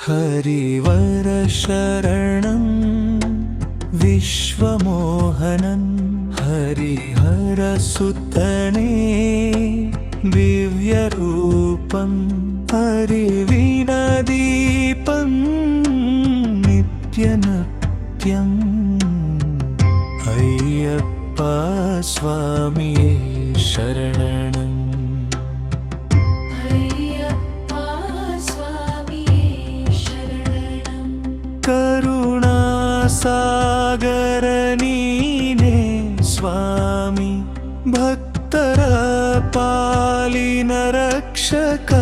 हरिवर शरणं विश्वमोहनं हरिहरसुतने दिव्यरूपं हरिविनदीपं नित्यनत्यम् अय्यप्पा स्वामिये शरणम् करुणासागर नीने स्वामी भक्तर पालिन रक्षक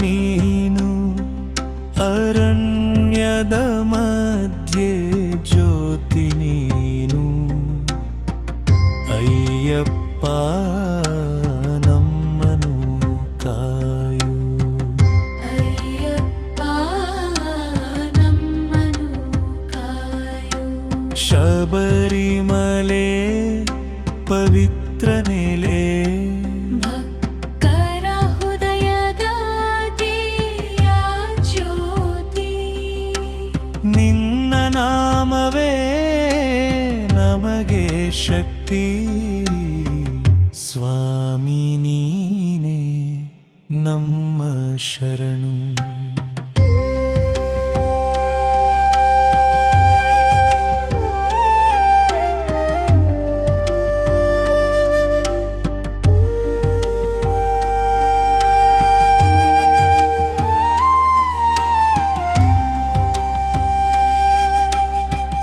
नीनु अरण्यद मध्ये ज्योति नीनु अय्यप्पा नम्मनु कायु ಶಬರಿಮಲೆ ಪವಿತ್ರ ನೆಲೆ ಭಕ್ತರ ಹೃದಯದ ದಿವ್ಯ ಜ್ಯೋತಿ ನಿನ್ನ ನಾಮವೇ ನಮಗೆ ಶಕ್ತಿ ಸ್ವಾಮಿ ನೀನೇ ನಮ್ಮ ಶರಣು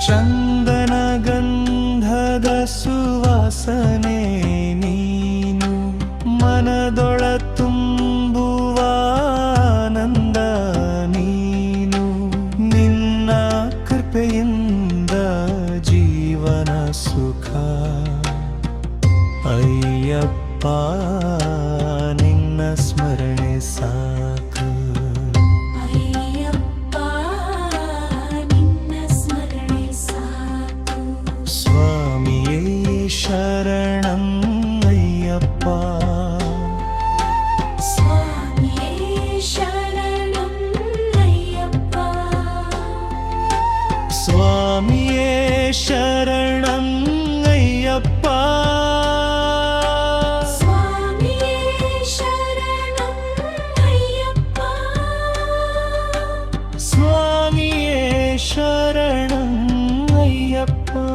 ಚಂದನ ಗಂಧದ ಸುವಾಸನೆ ನೀನು ಮನದೊಳ ತುಂಬುವ ಆನಂದ ನೀನು ನಿನ್ನ ಕೃಪೆಯಿಂದ ಜೀವನ ಸುಖ ಅಯ್ಯಪ್ಪ ನಿನ್ನ ಸ್ಮರಣೆ ಸಾಕು शरणं अय्यप्पा स्वामिये शरणं अय्यप्पा स्वामिये शरणं अय्यप्पा स्वामिये शरणं अय्यप्पा स्वामिये शरणं अय्यप्पा